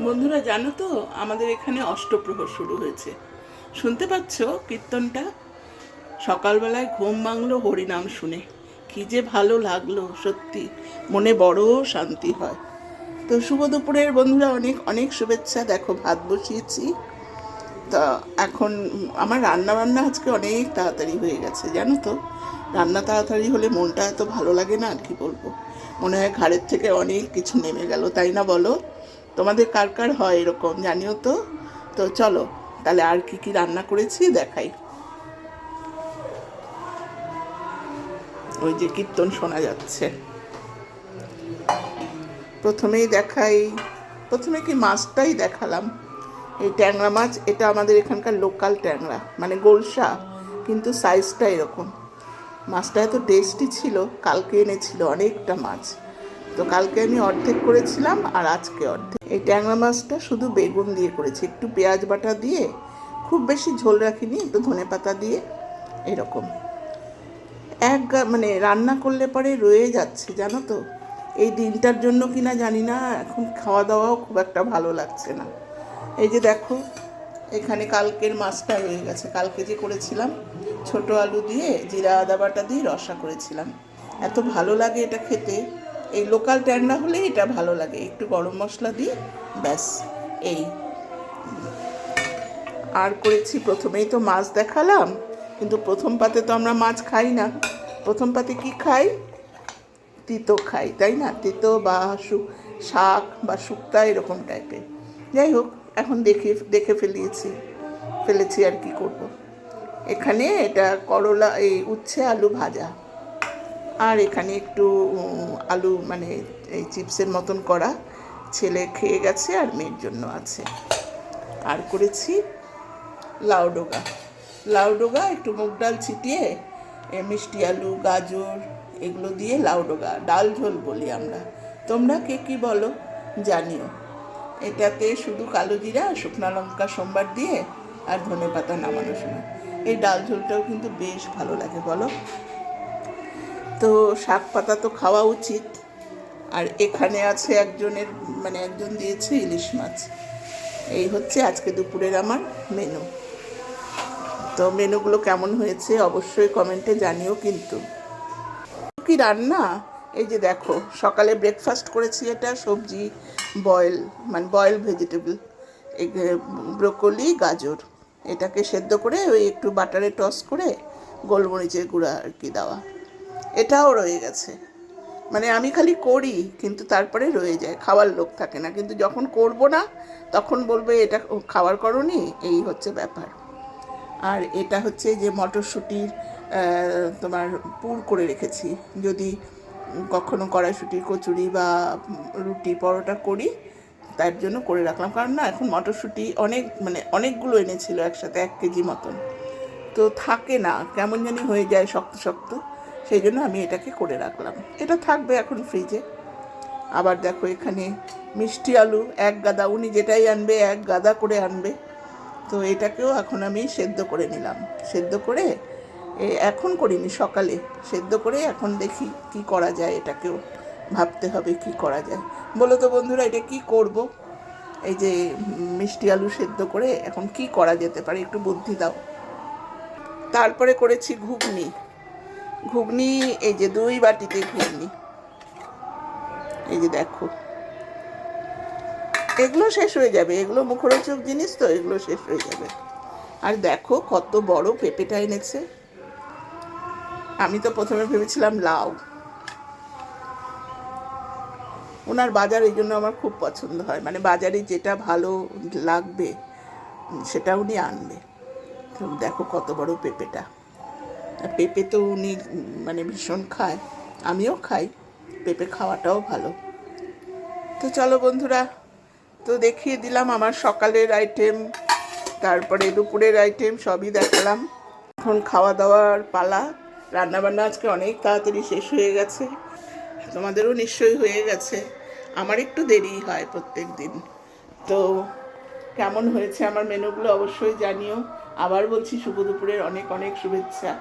বন্ধুরা জানো তো, আমাদের এখানে অষ্টপ্রহর শুরু হয়েছে। শুনতে পাচ্ছ কীর্তনটা? সকালবেলায় ঘুম ভাঙলো হরিনাম শুনে। কি যে ভালো লাগলো, সত্যি মনে বড় শান্তি হয়। তো শুভ দুপুরের বন্ধুরা, অনেক অনেক শুভেচ্ছা। দেখো ভাত বসিয়েছি। তা এখন আমার রান্না বান্না আজকে অনেক তাড়াতাড়ি হয়ে গেছে, জানো তো। রান্না তাড়াতাড়ি হলে মনটা এত ভালো লাগে না, আর কি বলবো। মনে হয় ঘাড়ের থেকে অনেক কিছু নেমে গেল, তাই না বলো? তোমাদের কার কার হয় এরকম, জানিও তো। তো চলো তাহলে আর কি কি রান্না করেছি দেখাই। ওই যে কীর্তন শোনা যাচ্ছে। প্রথমেই দেখাই, প্রথমে কি মাছটাই দেখালাম। এই ট্যাংরা মাছ, এটা আমাদের এখানকার লোকাল ট্যাংরা, মানে গোলসা, কিন্তু সাইজটা এরকম। মাছটা এত টেস্টি ছিল, কালকে এনেছিল অনেকটা মাছ। তো কালকে আমি অর্ধেক করেছিলাম আর আজকে অর্ধেক। এই ট্যাংরা মাছটা শুধু বেগুন দিয়ে করেছি, একটু পেঁয়াজ বাটা দিয়ে, খুব বেশি ঝোল রাখিনি, একটু ধনেপাতা দিয়ে এরকম। মানে রান্না করলে পরে রয়ে যাচ্ছে, জানো তো। এই দিনটার জন্য কিনা জানি না, এখন খাওয়া দাওয়াও খুব একটা ভালো লাগছে না। এই যে দেখো, এখানে কালকের মাছটা রয়ে গেছে। কালকে যে করেছিলাম ছোট আলু দিয়ে জিরা আদা বাটা দিয়ে রসা করেছিলাম, এত ভালো লাগে এটা খেতে। এই লোকাল ট্যাংরা হলে এটা ভালো লাগে, একটু গরম মশলা দিয়ে, ব্যাস। এই আর করেছি, প্রথমেই তো মাছ দেখালাম, কিন্তু প্রথম পাতে তো আমরা মাছ খাই না। প্রথম পাতে কি খাই? তিতো খাই, তাই না? তিতো বা শাক বা শুক্তা এরকম টাইপের। যাই হোক, এখন দেখে ফেলেছি আর কি করব। এখানে এটা করলা, এই উচ্ছে আলু ভাজা, আর এখানে একটু আলু মানে এই চিপসের মতন করা, ছেলে খেয়ে গেছে আর মেয়ের জন্য আছে। আর করেছি লাউ ডোগা একটু মুগ ডাল ছিটিয়ে, মিষ্টি আলু গাজর এগুলো দিয়ে লাউ ডোগা, ডাল ঝোল বলি আমরা। তোমরা কে কী বলো জানিও। এটাতে শুধু কালো জিরা, শুকনো লঙ্কা সোমবার দিয়ে, আর ধনে পাতা নামানোর সময়। এই ডাল ঝোলটাও কিন্তু বেশ ভালো লাগে, বলো। তো শাক পাতা তো খাওয়া উচিত। আর এখানে আছে একজনের, মানে একজন দিয়েছে ইলিশ মাছ। এই হচ্ছে আজকে দুপুরের আমার মেনু। তো মেনুগুলো কেমন হয়েছে অবশ্যই কমেন্টে জানিও কিন্তু। কি রান্না, এই যে দেখো, সকালে ব্রেকফাস্ট করেছি, এটা সবজি বয়েল, মানে বয়েল ভেজিটেবল, এই ব্রোকলি গাজর, এটাকে সেদ্ধ করে ওই একটু বাটারে টস করে গোলমরিচের গুঁড়া আর কি দেওয়া। এটাও রয়ে গেছে। মানে আমি খালি করি, কিন্তু তারপরে রয়ে যায়, খাওয়ার লোক থাকে না। কিন্তু যখন করব না, তখন বলবে এটা খাওয়ার করনি, এই হচ্ছে ব্যাপার। আর এটা হচ্ছে যে মটরশুঁটির তোমার পুর করে রেখেছি, যদি কখনো কড়াইশুঁটির কচুরি বা রুটি পরোটা করি, তার জন্য করে রাখলাম। কারণ না, এখন মটরশুঁটি অনেকগুলো এনেছিল একসাথে, 1 কেজি মতন, তো থাকে না, কেমন জানি হয়ে যায় শক্ত শক্ত। সেই জন্য আমি এটাকে করে রাখলাম, এটা থাকবে এখন ফ্রিজে। আবার দেখো, এখানে মিষ্টি আলু 1 গাদা, উনি যেটাই আনবে 1 গাদা করে আনবে। তো এটাকেও এখন আমি সেদ্ধ করে নিলাম। সেদ্ধ করে এখন করিনি, সকালে সেদ্ধ করে এখন দেখি কি করা যায়। এটাকেও ভাবতে হবে কি করা যায়। বলো তো বন্ধুরা, এটা কি করব? এই যে মিষ্টি আলু সেদ্ধ করে এখন কি করা যেতে পারে, একটু বুদ্ধি দাও। তারপরে করেছি ঘুগনি, এই যে 2 বাটিতে ঘুগনি। এই যে দেখো, এগুলো শেষ হয়ে যাবে, এগুলো মুখরোচক জিনিস তো, এগুলো শেষ হয়ে যাবে। আর দেখো কত বড় পেঁপেটা এনেছে। আমি তো প্রথমে ভেবেছিলাম লাউ। ওনার বাজার এই জন্য আমার খুব পছন্দ হয়, মানে বাজারে যেটা ভালো লাগবে সেটা উনি আনবে। তো দেখো কত বড় পেঁপেটা। পেঁপে তো উনি মানে ভীষণ খায়, আমিও খাই, পেঁপে খাওয়াটাও ভালো। তো চলো বন্ধুরা, তো দেখিয়ে দিলাম আমার সকালের আইটেম, তারপরে দুপুরের আইটেম, সবই দেখালাম। এখন খাওয়া দাওয়ার পালা। রান্নাবান্না আজকে অনেক তাড়াতাড়ি শেষ হয়ে গেছে, তোমাদেরও নিশ্চয়ই হয়ে গেছে। আমার একটু দেরি হয় প্রত্যেক দিন। তো কেমন হয়েছে আমার মেনুগুলো অবশ্যই জানিও। আবার বলছি, শুভ দুপুরের অনেক অনেক শুভেচ্ছা।